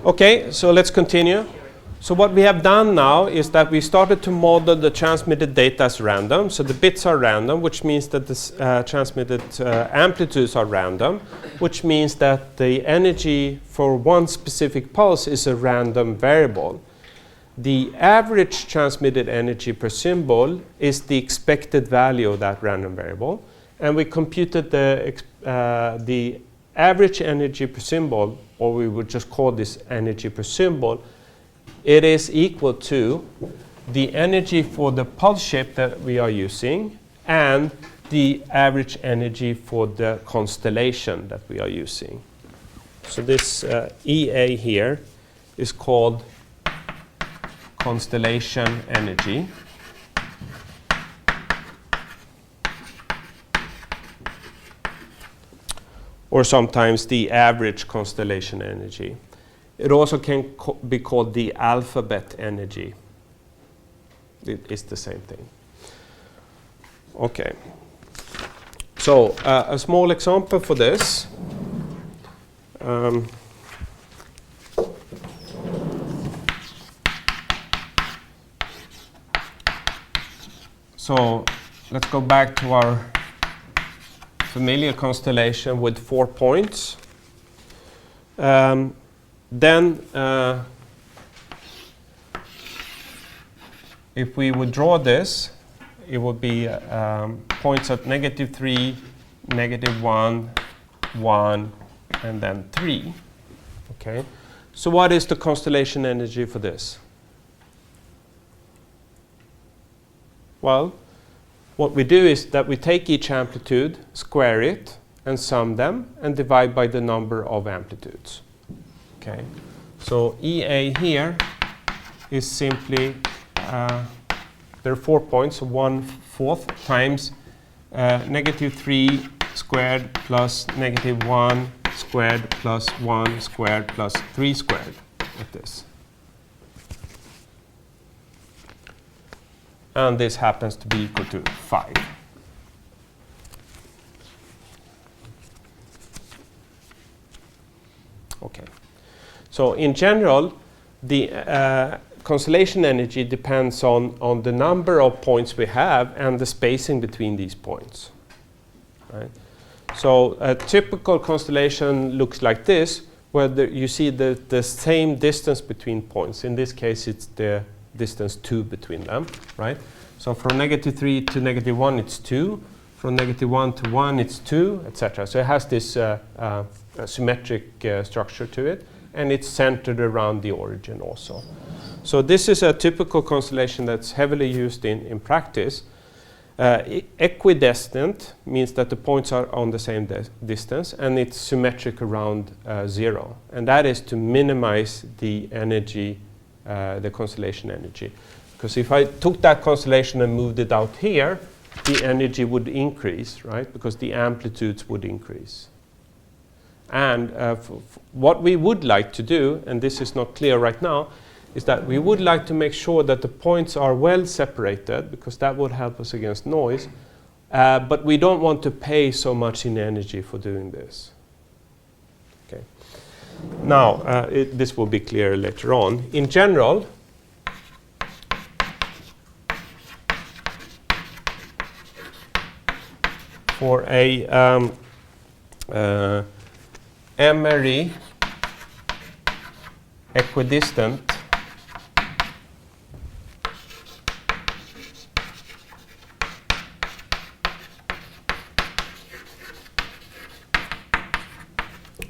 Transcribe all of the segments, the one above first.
Okay, so let's continue. So what we have done now is that we started to model the transmitted data as random. So the bits are random, which means that the transmitted amplitudes are random, which means that the energy for one specific pulse is a random variable. The average transmitted energy per symbol is the expected value of that random variable. And we computed the average energy per symbol, or we would just call this energy per symbol. It is equal to the energy for the pulse shape that we are using and the average energy for the constellation that we are using. So this EA here is called constellation energy. Or sometimes the average constellation energy. It also can be called the alphabet energy. It's the same thing. Okay. So a small example for this. So let's go back to our familiar constellation with 4 points. Then, if we would draw this, it would be points at -3, -1, 1, and then 3. Okay. So what is the constellation energy for this? Well, what we do is that we take each amplitude, square it, and sum them, and divide by the number of amplitudes. Okay. So EA here is simply, there are 4 points, so 1/4 times -3 squared plus -1 squared plus 1 squared plus 3 squared, like this. And this happens to be equal to 5. Okay. So in general, the constellation energy depends on the number of points we have and the spacing between these points. Right? So a typical constellation looks like this, where you see the same distance between points. In this case, it's the distance 2 between them, right? So from -3 to -1, it's 2. From -1 to 1, it's 2, etc. So it has this symmetric structure to it, and it's centered around the origin also. So this is a typical constellation that's heavily used in practice. Equidistant means that the points are on the same distance, and it's symmetric around 0. And that is to minimize the energy, the constellation energy. Because if I took that constellation and moved it out here, the energy would increase, right? Because the amplitudes would increase. And what we would like to do, and this is not clear right now, is that we would like to make sure that the points are well separated, because that would help us against noise. But we don't want to pay so much in energy for doing this. Okay. Now, this will be clear later on. In general, for a Emery equidistant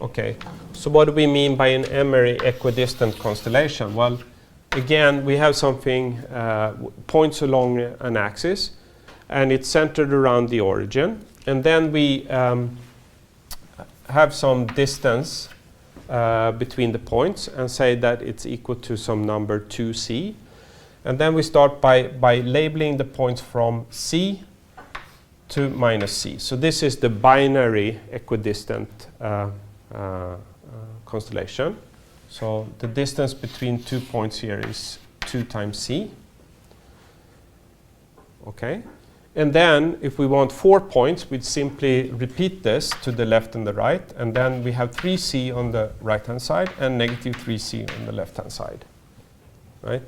okay, so what do we mean by an Emery equidistant constellation? Well, again, we have something points along an axis, and it's centered around the origin. And then we have some distance between the points and say that it's equal to some number 2c. And then we start by labeling the points from C to -c. So this is the binary equidistant constellation. So the distance between 2 points here is 2 times c. Okay. And then, if we want 4 points, we'd simply repeat this to the left and the right. And then we have 3c on the right-hand side and negative 3c on the left-hand side. Right?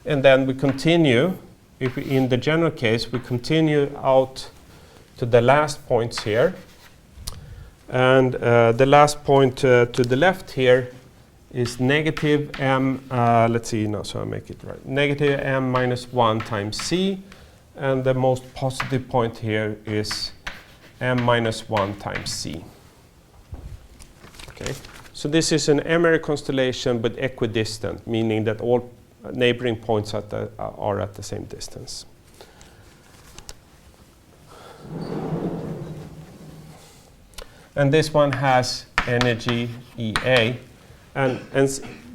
And then we continue. If we, in the general case, we continue out to the last points here. And the last point to the left here is negative m, let's see, no, so I make it right. Negative m minus 1 times c. And the most positive point here is m minus 1 times c. Okay, so this is an M-area constellation but equidistant, meaning that all neighboring points are at the same distance. And this one has energy EA. And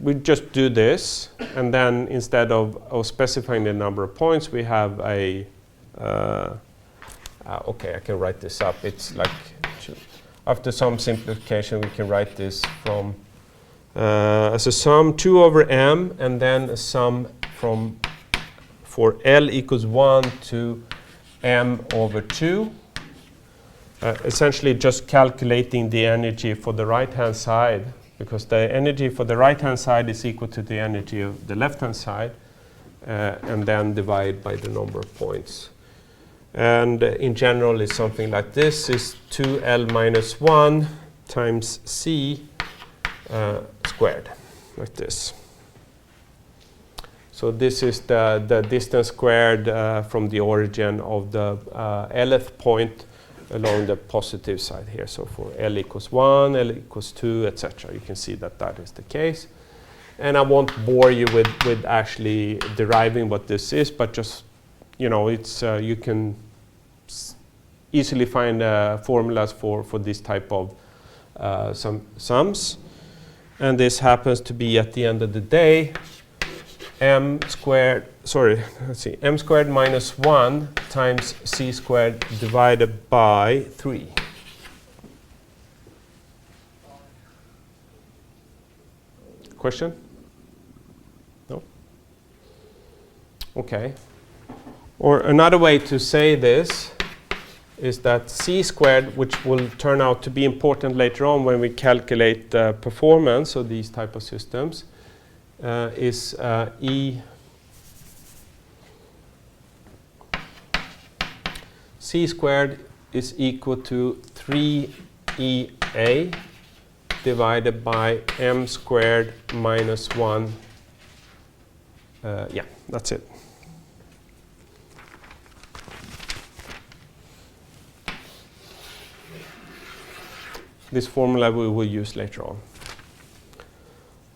we just do this, and then instead of specifying the number of points, we have a, okay, I can write this up. It's like, after some simplification, we can write this from, as a sum 2 over m, and then a sum from, for L equals 1 to m over 2. Essentially just calculating the energy for the right-hand side, because the energy for the right-hand side is equal to the energy of the left-hand side, and then divide by the number of points. And in general, it's something like this, is 2L minus 1 times C squared, like this. So this is the distance squared from the origin of the Lth point along the positive side here. So for L equals 1, L equals 2, etc. You can see that that is the case. And I won't bore you with actually deriving what this is, but just, you know, it's you can easily find formulas for this type of sums. And this happens to be, at the end of the day, m squared minus 1 times c squared divided by 3. Question? No? Okay. Or another way to say this is that c squared, which will turn out to be important later on when we calculate the performance of these type of systems, is E c squared is equal to 3EA divided by m squared minus 1. Yeah, that's it. This formula we will use later on.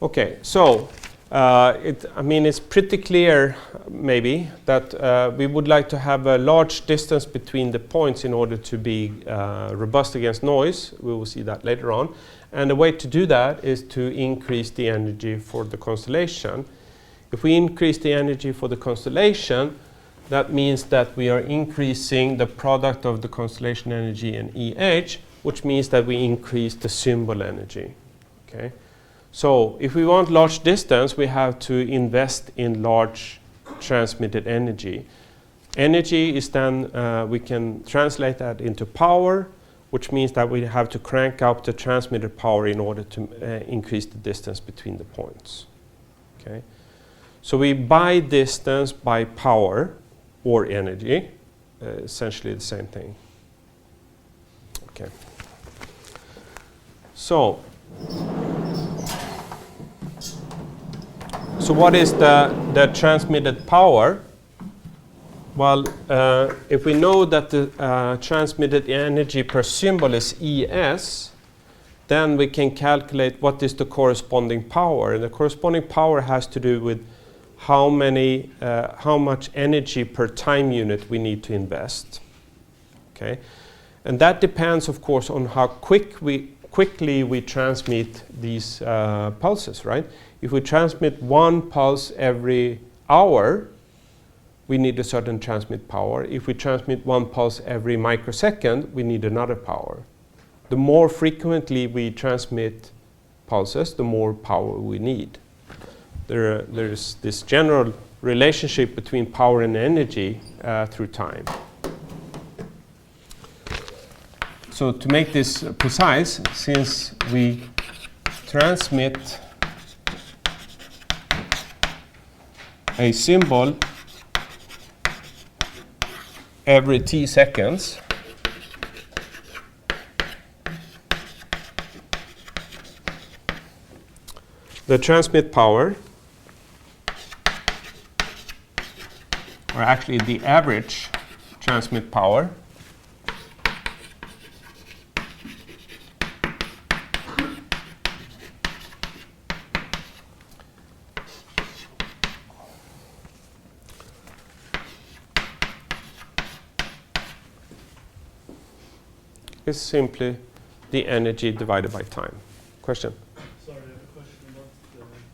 Okay, so I mean, it's pretty clear, maybe, that we would like to have a large distance between the points in order to be robust against noise. We will see that later on. And the way to do that is to increase the energy for the constellation. If we increase the energy for the constellation, that means that we are increasing the product of the constellation energy and EH, which means that we increase the symbol energy. Okay? So if we want large distance, we have to invest in large transmitted energy. Energy is then, we can translate that into power, which means that we have to crank up the transmitted power in order to increase the distance between the points. Okay? So we buy distance by power or energy, essentially the same thing. Okay. So what is the transmitted power? Well, if we know that the transmitted energy per symbol is ES, then we can calculate what is the corresponding power. And the corresponding power has to do with how much energy per time unit we need to invest. Okay? And that depends, of course, on how quickly we transmit these pulses, right? If we transmit one pulse every hour, we need a certain transmit power. If we transmit one pulse every microsecond, we need another power. The more frequently we transmit pulses, the more power we need. There's this general relationship between power and energy through time. So to make this precise, since we transmit a symbol every t seconds, the transmit power, or actually the average transmit power, is simply the energy divided by time. Question? Sorry, I have a question about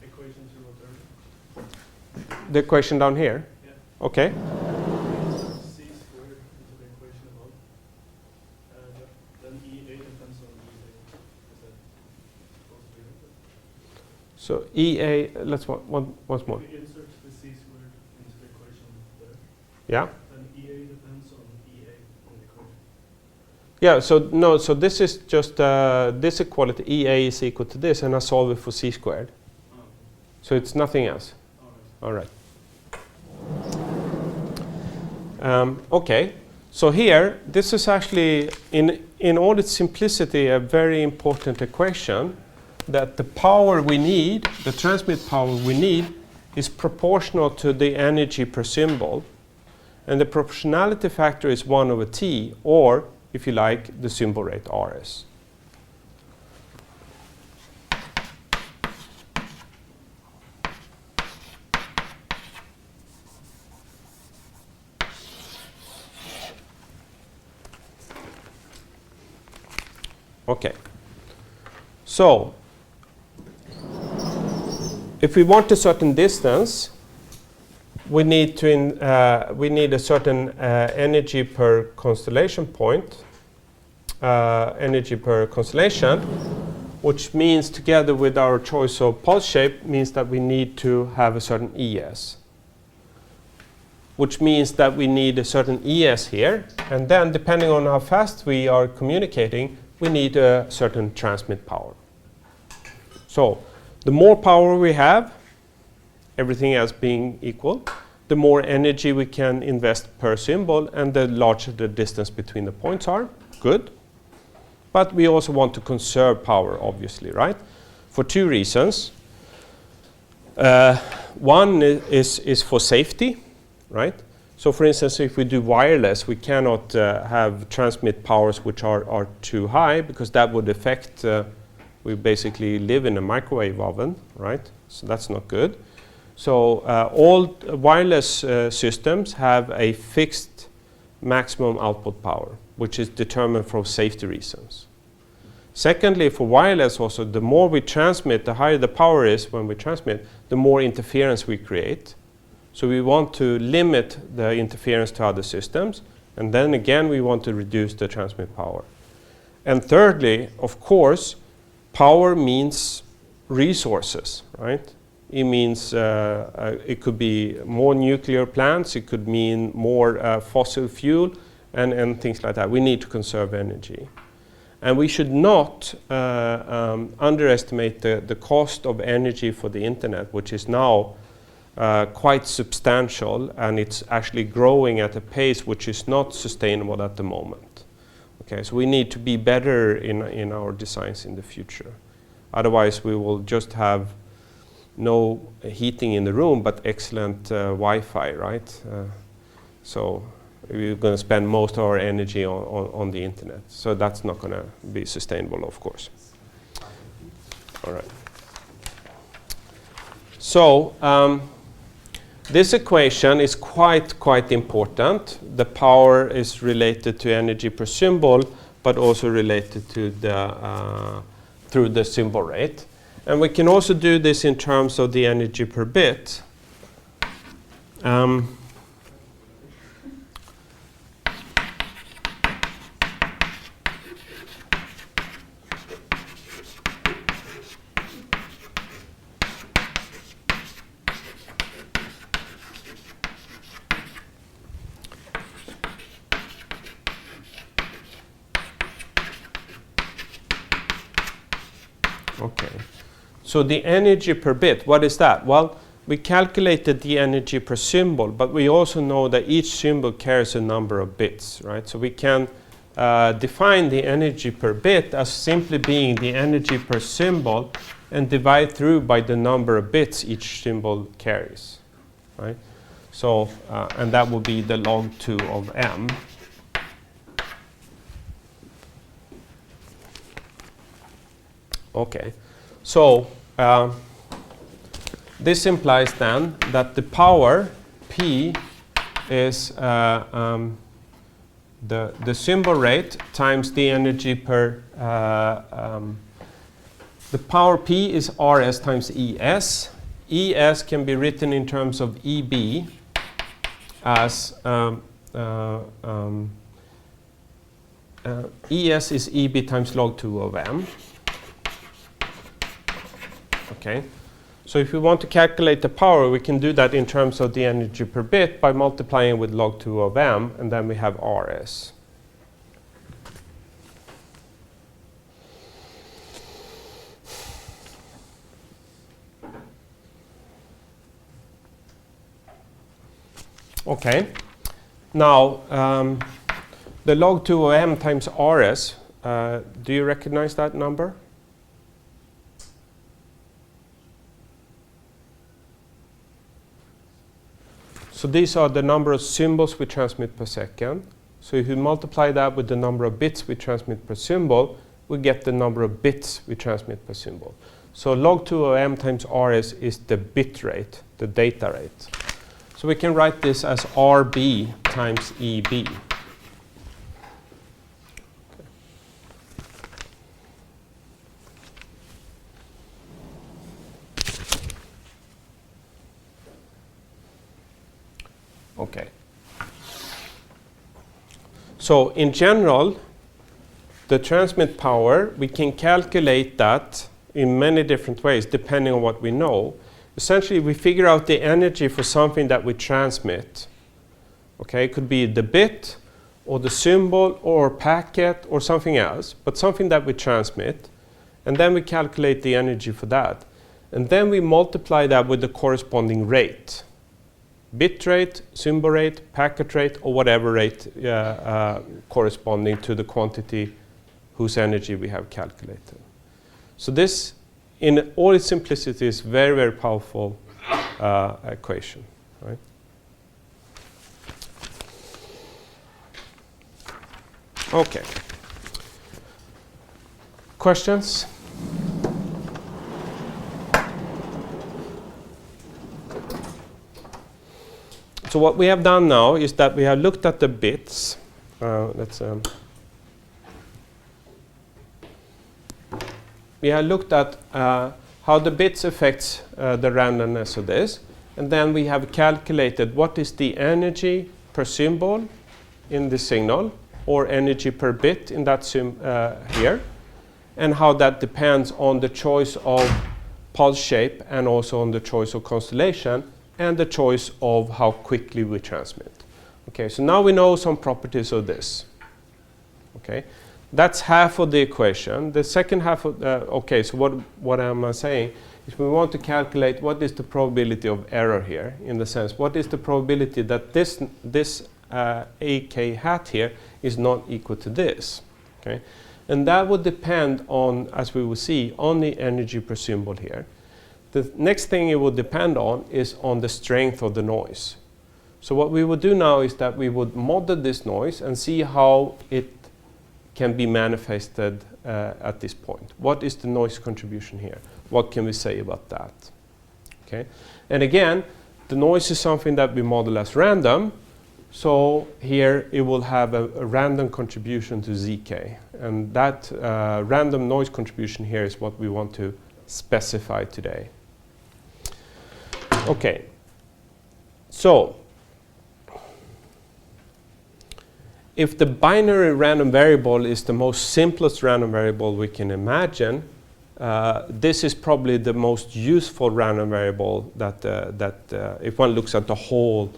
the equations you wrote earlier. The equation down here? Yeah. Okay. C squared into the equation above. Then EA depends on EA. Is that supposed to be right? So EA, let's once more. If we insert the C squared into the equation there, Yeah? then EA depends on EA in the equation. Yeah, so no, so this is just this equality, EA is equal to this, and I solve it for C squared. Oh. So it's nothing else. All right. All right. Okay, so here, this is actually, in all its simplicity, a very important equation, that the power we need, the transmit power we need, is proportional to the energy per symbol. And the proportionality factor is 1 over t, or, if you like, the symbol rate Rs. Okay. So, if we want a certain distance, we need a certain energy per constellation point, energy per constellation, which means, together with our choice of pulse shape, means that we need to have a certain ES, which means that we need a certain ES here, and then, depending on how fast we are communicating, we need a certain transmit power. So, the more power we have, everything else being equal, the more energy we can invest per symbol, and the larger the distance between the points are. Good. But we also want to conserve power, obviously, right? For two reasons. One is for safety, right? So, for instance, if we do wireless, we cannot have transmit powers which are too high, because that would affect, we basically live in a microwave oven, right? So that's not good. So all wireless systems have a fixed maximum output power, which is determined for safety reasons. Secondly, for wireless also, the more we transmit, the higher the power is when we transmit, the more interference we create. So we want to limit the interference to other systems, and then again we want to reduce the transmit power. And thirdly, of course, power means resources, right? It means it could be more nuclear plants, it could mean more fossil fuel, and things like that. We need to conserve energy. And we should not underestimate the cost of energy for the internet, which is now quite substantial, and it's actually growing at a pace which is not sustainable at the moment. Okay, so we need to be better in our designs in the future. Otherwise, we will just have no heating in the room, but excellent Wi-Fi, right? So we're going to spend most of our energy on the internet. So that's not going to be sustainable, of course. All right. So this equation is quite important. The power is related to energy per symbol, but also related to the through the symbol rate. And we can also do this in terms of the energy per bit. So the energy per bit, what is that? Well, we calculated the energy per symbol, but we also know that each symbol carries a number of bits, right? So we can define the energy per bit as simply being the energy per symbol and divide through by the number of bits each symbol carries, right? So, and that will be the log 2 of m. Okay, so this implies then that the power P is the symbol rate times the energy per, the power P is Rs times Es. Es can be written in terms of EB as Es is EB times log 2 of m. Okay, so if we want to calculate the power, we can do that in terms of the energy per bit by multiplying with log 2 of m, and then we have Rs. Okay, now the log 2 of m times Rs, do you recognize that number? So these are the number of symbols we transmit per second. So if you multiply that with the number of bits we transmit per symbol, we get the number of bits we transmit per symbol. So log 2 of m times Rs is the bit rate, the data rate. So we can write this as Rb times Eb. Okay. So in general, the transmit power, we can calculate that in many different ways depending on what we know. Essentially, we figure out the energy for something that we transmit. Okay, it could be the bit or the symbol or packet or something else, but something that we transmit, and then we calculate the energy for that. And then we multiply that with the corresponding rate. Bit rate, symbol rate, packet rate, or whatever rate corresponding to the quantity whose energy we have calculated. So this, in all its simplicity, is very, very powerful equation, right? Okay. Questions? So what we have done now is that we have looked at the bits. We have looked at how the bits affects the randomness of this, and then we have calculated what is the energy per symbol in the signal, or energy per bit in that here, and how that depends on the choice of pulse shape and also on the choice of constellation, and the choice of how quickly we transmit. Okay, so now we know some properties of this. Okay, that's half of the equation. The second half of okay, so what am I saying is we want to calculate what is the probability of error here, in the sense what is the probability that this AK hat here is not equal to this. Okay, and that would depend on, as we will see, on the energy per symbol here. The next thing it will depend on is on the strength of the noise. So what we would do now is that we would model this noise and see how it can be manifested at this point. What is the noise contribution here? What can we say about that? Okay, and again, the noise is something that we model as random. So here it will have a random contribution to zk, and that random noise contribution here is what we want to specify today. Okay, so if the binary random variable is the most simplest random variable we can imagine, this is probably the most useful random variable that if one looks at the whole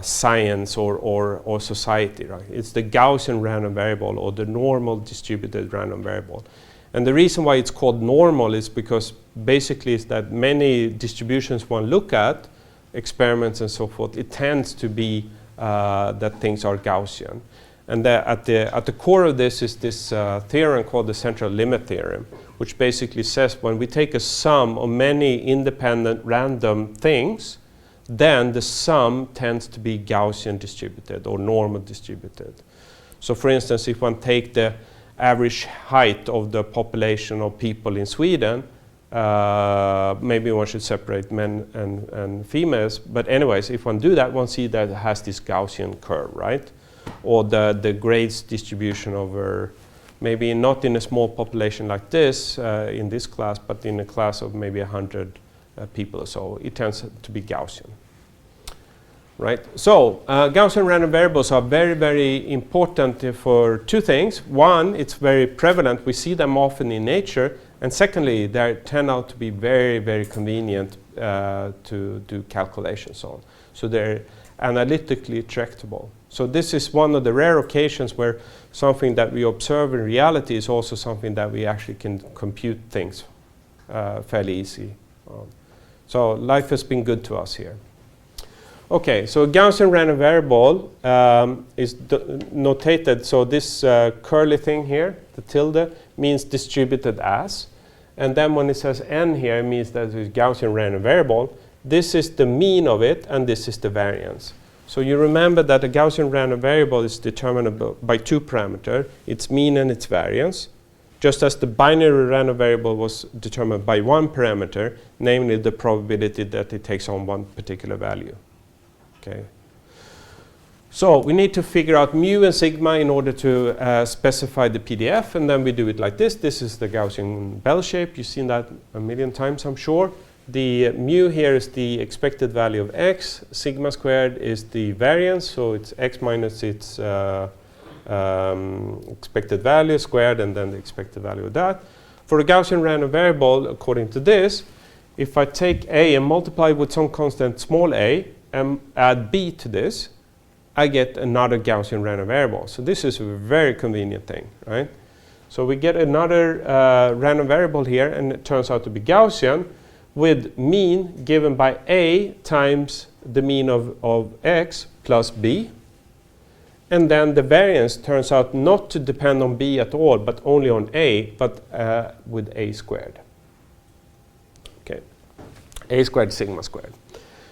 science or society, right? It's the Gaussian random variable or the normal distributed random variable. And the reason why it's called normal is because basically is that many distributions one look at, experiments and so forth, it tends to be that things are Gaussian. And at the core of this is this theorem called the central limit theorem, which basically says when we take a sum of many independent random things, then the sum tends to be Gaussian distributed or normal distributed. So for instance, if one take the average height of the population of people in Sweden, maybe one should separate men and females. But anyways, if one do that, one see that it has this Gaussian curve, right? Or the grades distribution over, maybe not in a small population like this, in this class, but in a class of maybe 100 people or so, it tends to be Gaussian. Right? So Gaussian random variables are very, very important for two things. One, it's very prevalent. We see them often in nature. And secondly, they turn out to be very, very convenient to do calculations on. So they're analytically tractable. So this is one of the rare occasions where something that we observe in reality is also something that we actually can compute things fairly easy on. So life has been good to us here. Okay, so a Gaussian random variable is notated. So this curly thing here, the tilde, means distributed as. And then when it says n here, it means that it's a Gaussian random variable. This is the mean of it, and this is the variance. So you remember that a Gaussian random variable is determinable by two parameters, its mean and its variance, just as the binary random variable was determined by one parameter, namely the probability that it takes on one particular value. Okay. So we need to figure out mu and sigma in order to specify the PDF, and then we do it like this. This is the Gaussian bell shape. You've seen that a million times, I'm sure. The mu here is the expected value of x. Sigma squared is the variance, so it's x minus its expected value squared, and then the expected value of that. For a Gaussian random variable, according to this, if I take a and multiply with some constant small a, and add b to this, I get another Gaussian random variable. So this is a very convenient thing, right? So we get another random variable here, and it turns out to be Gaussian, with mean given by a times the mean of x plus b. And then the variance turns out not to depend on b at all, but only on a, but with a squared. Okay, a squared sigma squared.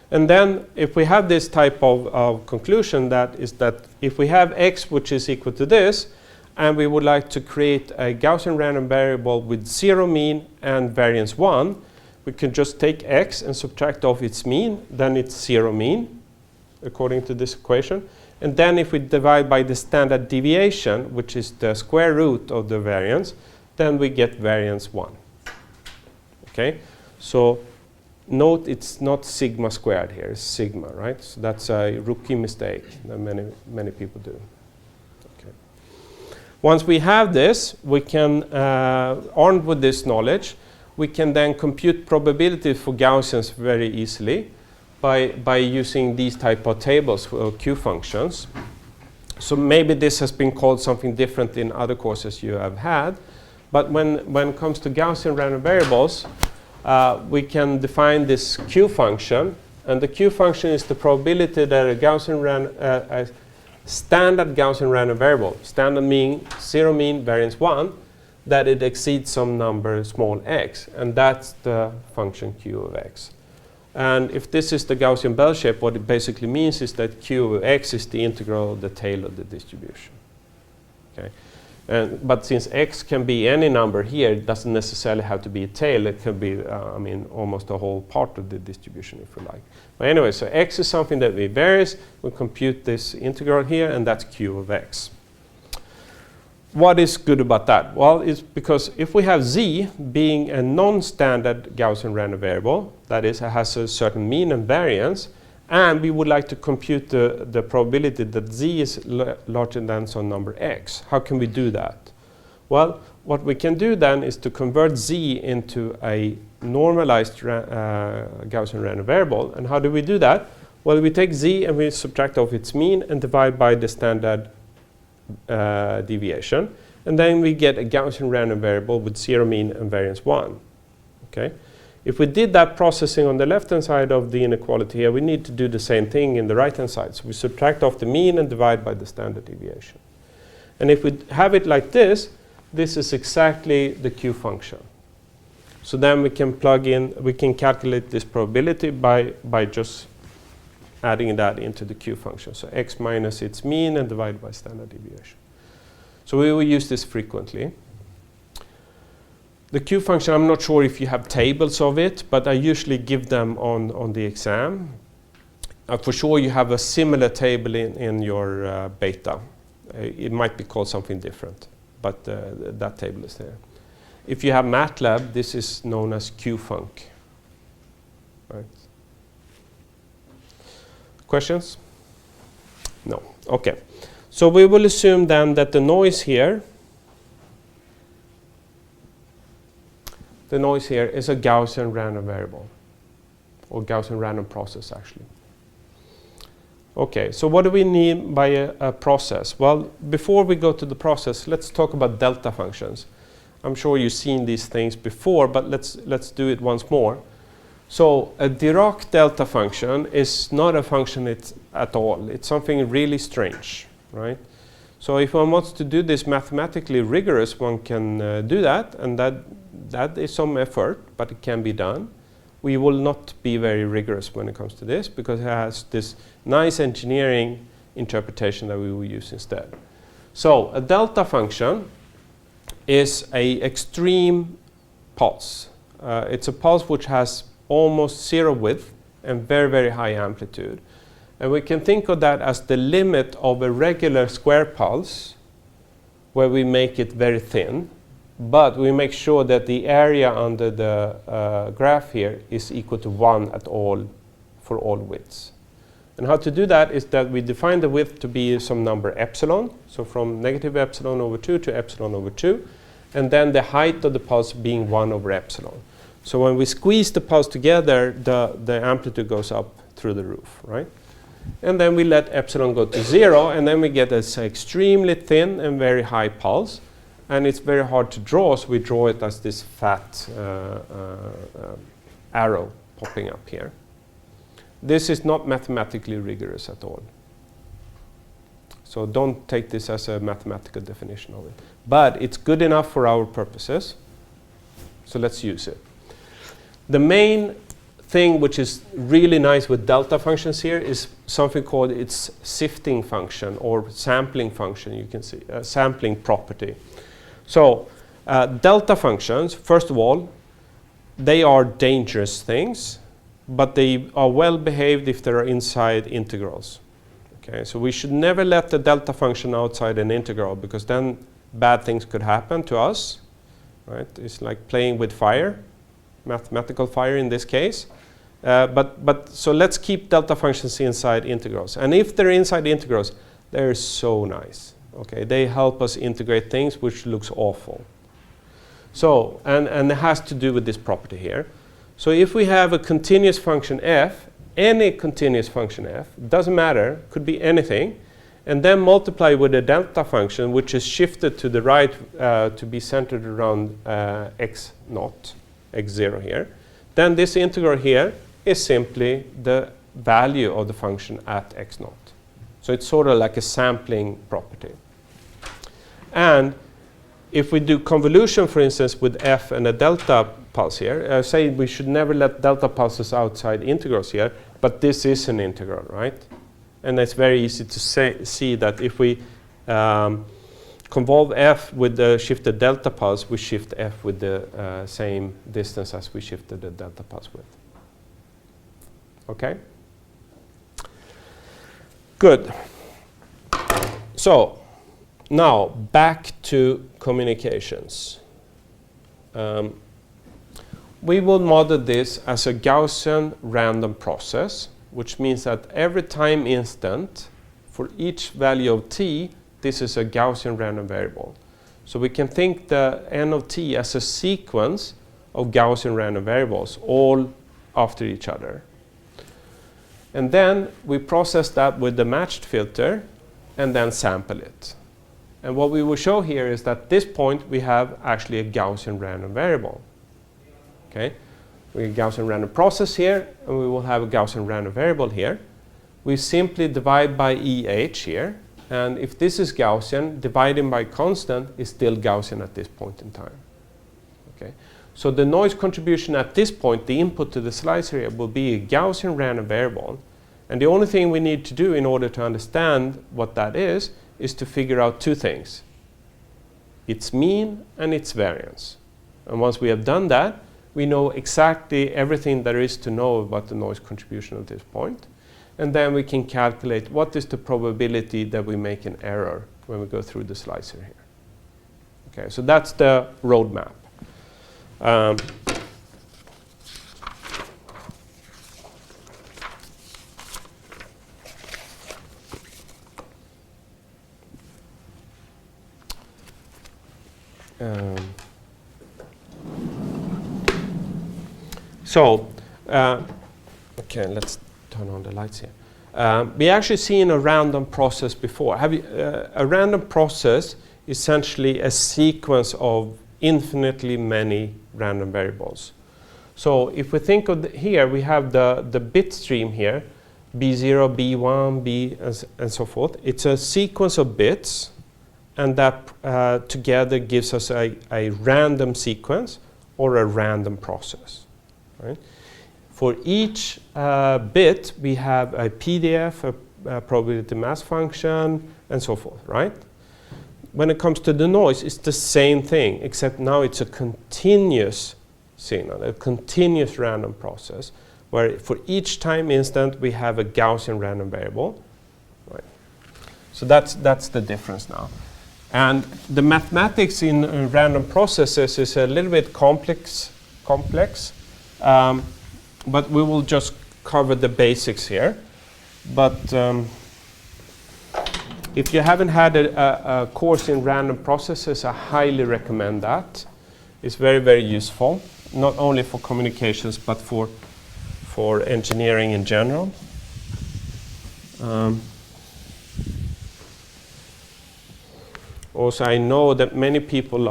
And then if we have this type of conclusion, that is that if we have x which is equal to this, and we would like to create a Gaussian random variable with 0 mean and variance 1, we can just take x and subtract off its mean, then it's 0 mean, according to this equation. And then if we divide by the standard deviation, which is the square root of the variance, then we get variance 1. Okay, so note it's not sigma squared here, it's sigma, right? So that's a rookie mistake that many people do. Okay. Once we have this, we can, armed with this knowledge, we can then compute probabilities for Gaussians very easily by using these type of tables or Q functions. So maybe this has been called something different in other courses you have had, but when it comes to Gaussian random variables, we can define this Q function, and the Q function is the probability that a standard Gaussian random variable, standard mean 0 mean variance 1, that it exceeds some number small x, and that's the function Q of x. And if this is the Gaussian bell shape, what it basically means is that Q of x is the integral of the tail of the distribution. Okay. But since x can be any number here, it doesn't necessarily have to be a tail. It can be, I mean, almost a whole part of the distribution, if you like. But anyway, so x is something that varies. We compute this integral here, and that's Q of x. What is good about that? Well, it's because if we have z being a non-standard Gaussian random variable, that is, it has a certain mean and variance, and we would like to compute the probability that z is larger than some number x. How can we do that? Well, what we can do then is to convert z into a normalized Gaussian random variable. And how do we do that? Well, we take z and we subtract off its mean and divide by the standard deviation. And then we get a Gaussian random variable with 0 mean and variance 1. Okay? If we did that processing on the left-hand side of the inequality here, we need to do the same thing in the right-hand side. So we subtract off the mean and divide by the standard deviation. And if we have it like this is exactly the Q function. So then we can plug in, we can calculate this probability by just adding that into the Q function. So x minus its mean and divided by standard deviation. So we will use this frequently. The Q function, I'm not sure if you have tables of it, but I usually give them on the exam. For sure you have a similar table in your beta. It might be called something different, but that table is there. If you have MATLAB, this is known as QFunc. Right. Questions? No. Okay. So we will assume then that the noise here is a Gaussian random variable, or Gaussian random process actually. Okay, so what do we need by a process? Well, before we go to the process, let's talk about delta functions. I'm sure you've seen these things before, but let's do it once more. So a Dirac delta function is not a function at all. It's something really strange, right? So if one wants to do this mathematically rigorous, one can do that, and that is some effort, but it can be done. We will not be very rigorous when it comes to this, because it has this nice engineering interpretation that we will use instead. So a delta function is an extreme pulse. It's a pulse which has almost zero width and very, very high amplitude. And we can think of that as the limit of a regular square pulse, where we make it very thin, but we make sure that the area under the graph here is equal to 1 for all widths. And how to do that is that we define the width to be some number epsilon, so from negative epsilon over 2 to epsilon over 2, and then the height of the pulse being 1 over epsilon. So when we squeeze the pulse together, the amplitude goes up through the roof, right? And then we let epsilon go to 0, and then we get this extremely thin and very high pulse. And it's very hard to draw, so we draw it as this fat arrow popping up here. This is not mathematically rigorous at all. So don't take this as a mathematical definition of it. But it's good enough for our purposes, so let's use it. The main thing which is really nice with delta functions here is something called its sifting function, or sampling function, you can see, sampling property. So delta functions, first of all, they are dangerous things, but they are well behaved if they are inside integrals. Okay, so we should never let the delta function outside an integral, because then bad things could happen to us. Right? It's like playing with fire, mathematical fire in this case. So let's keep delta functions inside integrals. And if they're inside integrals, they're so nice. Okay, they help us integrate things which looks awful. So, and it has to do with this property here. So if we have a continuous function f, any continuous function f, doesn't matter, could be anything, and then multiply with a delta function which is shifted to the right to be centered around x naught, x0 here, then this integral here is simply the value of the function at x naught. So it's sort of like a sampling property. And if we do convolution, for instance, with f and a delta pulse here, say we should never let delta pulses outside integrals here, but this is an integral, right? And it's very easy to see that if we convolve f with the shifted delta pulse, we shift f with the same distance as we shifted the delta pulse with. Okay? Good. So, now back to communications. We will model this as a Gaussian random process, which means that every time instant, for each value of t, this is a Gaussian random variable. So we can think the n of t as a sequence of Gaussian random variables, all after each other. And then we process that with the matched filter and then sample it. And what we will show here is that at this point we have actually a Gaussian random variable. Okay? We have a Gaussian random process here, and we will have a Gaussian random variable here. We simply divide by EH here, and if this is Gaussian, dividing by constant is still Gaussian at this point in time. Okay. So the noise contribution at this point, the input to the slicer here, will be a Gaussian random variable. And the only thing we need to do in order to understand what that is to figure out two things: its mean and its variance. And once we have done that, we know exactly everything there is to know about the noise contribution at this point. And then we can calculate what is the probability that we make an error when we go through the slicer here. Okay, so that's the roadmap. Okay, let's turn on the lights here. We actually seen a random process before. A random process is essentially a sequence of infinitely many random variables. So if we think of here, we have the bit stream here, B0, B1, B, and so forth. It's a sequence of bits, and that together gives us a random sequence or a random process. Right? For each bit, we have a PDF, a probability mass function, and so forth, right? When it comes to the noise, it's the same thing, except now it's a continuous signal, a continuous random process, where for each time instant, we have a Gaussian random variable. Right? So that's the difference now. And the mathematics in random processes is a little bit complex, but we will just cover the basics here. But if you haven't had a course in random processes, I highly recommend that. It's very, very useful, not only for communications, but for engineering in general. Also, I know that many people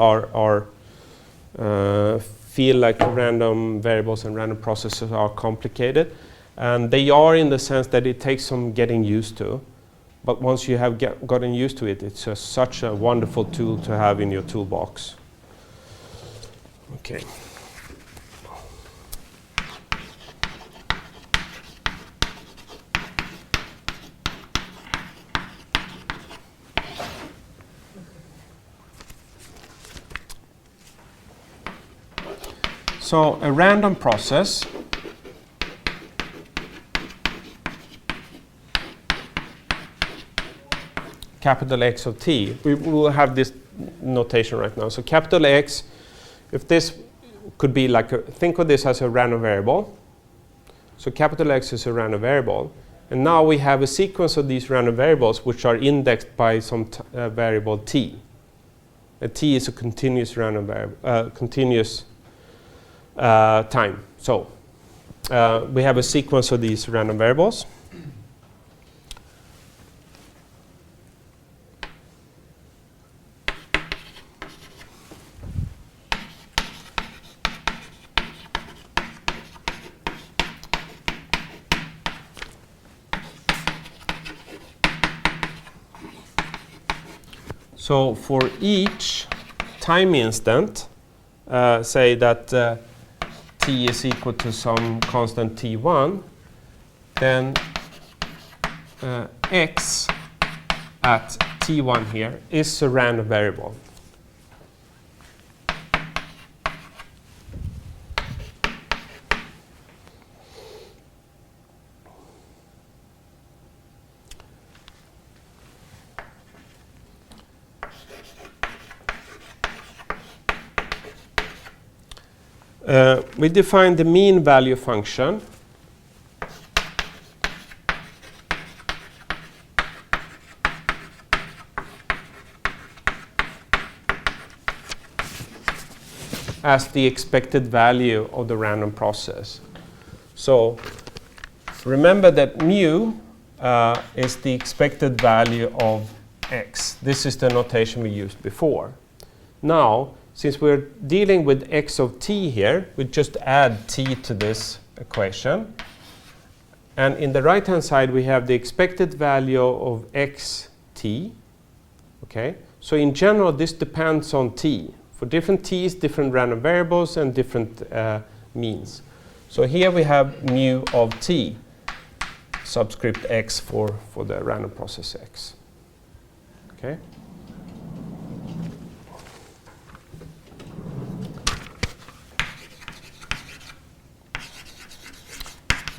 feel like random variables and random processes are complicated, and they are in the sense that it takes some getting used to. But once you have gotten used to it, it's such a wonderful tool to have in your toolbox. Okay. So a random process capital X of t. We will have this notation right now. So capital X, if this could be like think of this as a random variable. So capital X is a random variable. And now we have a sequence of these random variables which are indexed by some variable t. A t is a continuous random variable, continuous time. So we have a sequence of these random variables. So for each time instant, say that t is equal to some constant t1, then x at t1 here is a random variable. We define the mean value function as the expected value of the random process. So remember that mu is the expected value of x. This is the notation we used before. Now, since we're dealing with x of t here, we just add t to this equation. And in the right-hand side, we have the expected value of xt. Okay? So in general, this depends on t. For different t's, different random variables and different means. So here we have mu of t, subscript x for the random process x. Okay?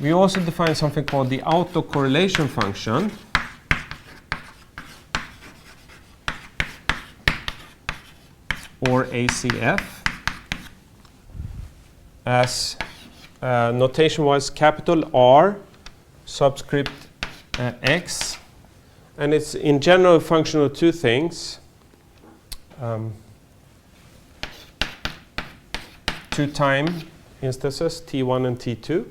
We also define something called the autocorrelation function. Or ACF, as notation was capital R subscript x, and it's in general a function of two things. Two time instances, t1 and t2,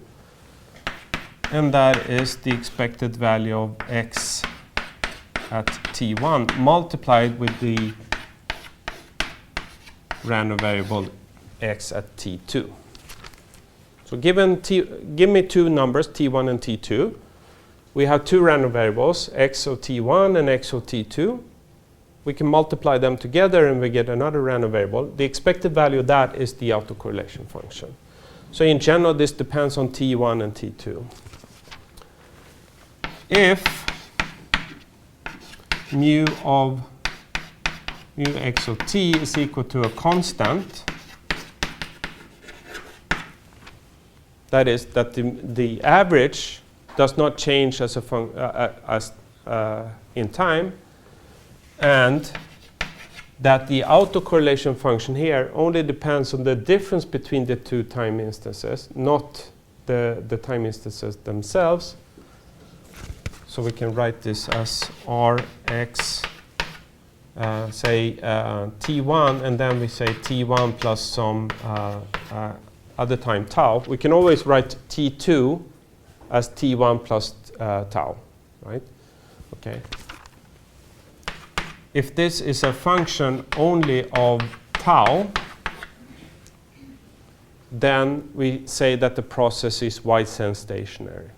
and that is the expected value of x at t1 multiplied with the random variable x at t2. So give me two numbers, t1 and t2. We have two random variables, x of t1 and x of t2. We can multiply them together and we get another random variable. The expected value of that is the autocorrelation function. So in general, this depends on t1 and t2. If mu x of t is equal to a constant, that is, that the average does not change as in time, and that the autocorrelation function here only depends on the difference between the two time instances, not the time instances themselves. So we can write this as Rx, say t1, and then we say t1 plus some other time tau. We can always write t2 as t1 plus tau, right? Okay. If this is a function only of tau, then we say that the process is wide-sense stationary.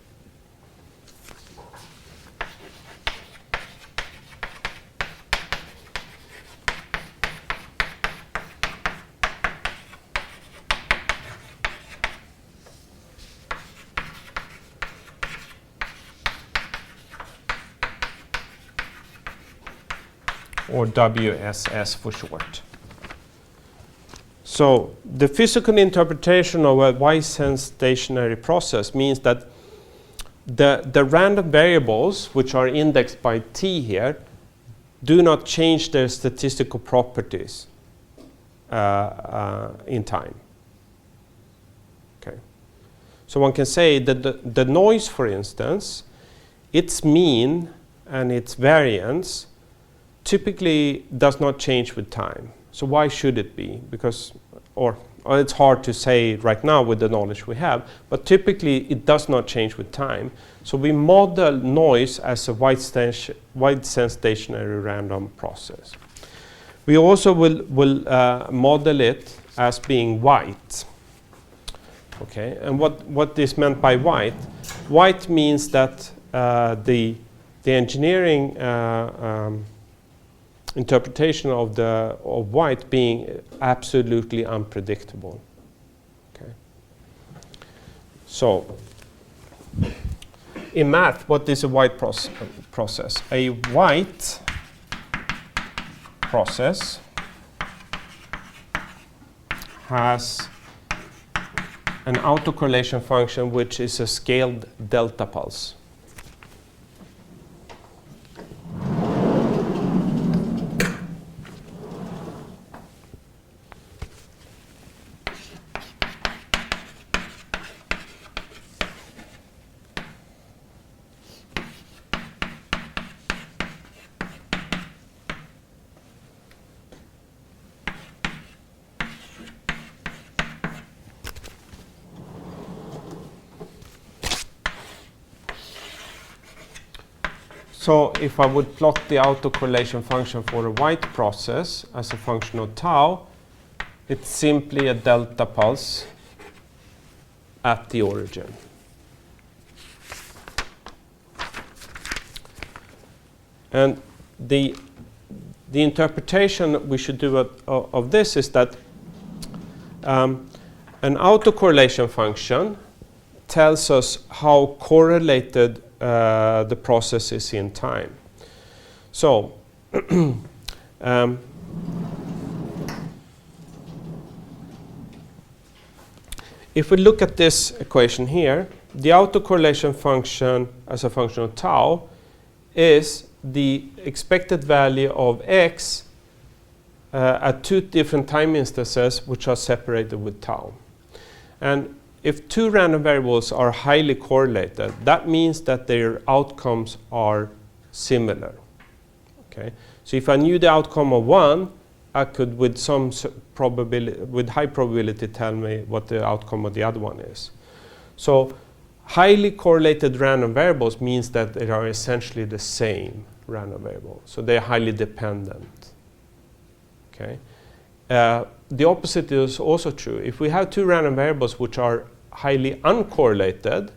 Or WSS for short. So the physical interpretation of a wide-sense stationary process means that the random variables, which are indexed by t here, do not change their statistical properties in time. Okay. So one can say that the noise, for instance, its mean and its variance typically does not change with time. So why should it be? Because, or it's hard to say right now with the knowledge we have, but typically it does not change with time. So we model noise as a wide-sense stationary random process. We also will model it as being white. Okay, and what is meant by white? White means that the engineering interpretation of white being absolutely unpredictable. Okay. So, in math, what is a white process? A white process has an autocorrelation function which is a scaled delta pulse. So if I would plot the autocorrelation function for a white process as a function of tau, It's simply a delta pulse at the origin. And the interpretation we should do of this is that an autocorrelation function tells us how correlated the process is in time. So if we look at this equation here, the autocorrelation function as a function of tau is the expected value of x at two different time instances which are separated with tau. And if two random variables are highly correlated, that means that their outcomes are similar. Okay? So if I knew the outcome of one, I could with some probability, with high probability, tell me what the outcome of the other one is. So highly correlated random variables means that they are essentially the same random variable. So they're highly dependent. Okay? The opposite is also true. If we have two random variables which are highly uncorrelated,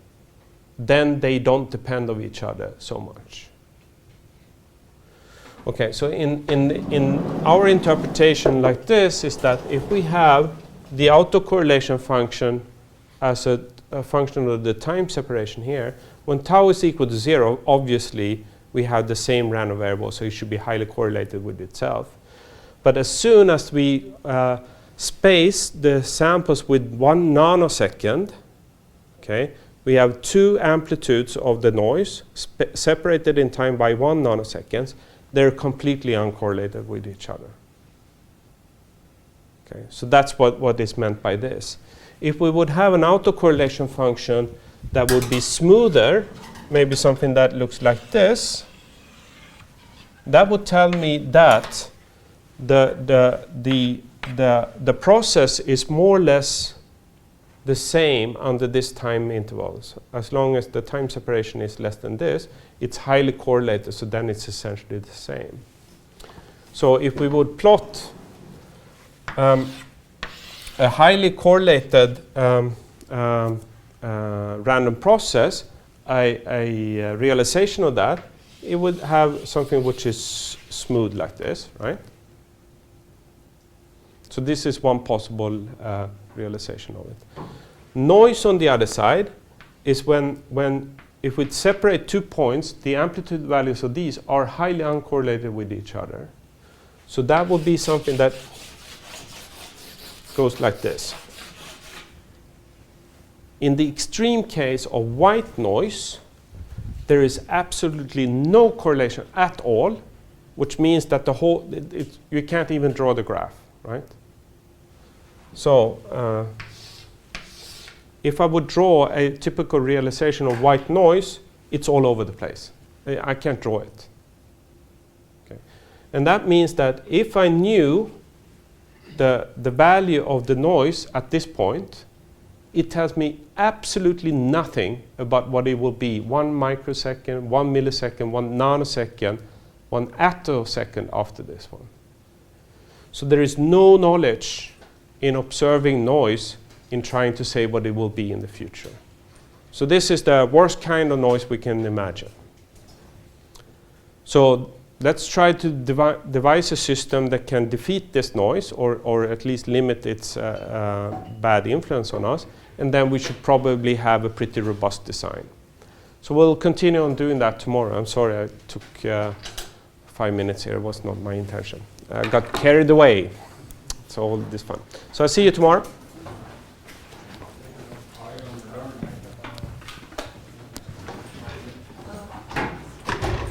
then they don't depend on each other so much. Okay, so in our interpretation like this is that if we have the autocorrelation function as a function of the time separation here, when tau is equal to 0, obviously we have the same random variable, so it should be highly correlated with itself. But as soon as we space the samples with 1 nanosecond, okay, we have two amplitudes of the noise separated in time by 1 nanosecond. They're completely uncorrelated with each other. Okay, so that's what is meant by this. If we would have an autocorrelation function that would be smoother, maybe something that looks like this, that would tell me that the process is more or less the same under this time intervals. As long as the time separation is less than this, it's highly correlated, so then it's essentially the same. So if we would plot a highly correlated random process, a realization of that, it would have something which is smooth like this, right? So this is one possible realization of it. Noise on the other side is when if we separate 2 points, the amplitude values of these are highly uncorrelated with each other. So that would be something that goes like this. In the extreme case of white noise, there is absolutely no correlation at all, which means that the whole, you can't even draw the graph, right? So if I would draw a typical realization of white noise, it's all over the place. I can't draw it. Okay. And that means that if I knew the value of the noise at this point, it tells me absolutely nothing about what it will be 1 microsecond, 1 millisecond, 1 nanosecond, 1 attosecond after this one. So there is no knowledge in observing noise in trying to say what it will be in the future. So this is the worst kind of noise we can imagine. So let's try to devise a system that can defeat this noise or at least limit its bad influence on us, and then we should probably have a pretty robust design. So we'll continue on doing that tomorrow. I'm sorry I took 5 minutes here. It was not my intention. I got carried away. So all this fun. So I'll see you tomorrow.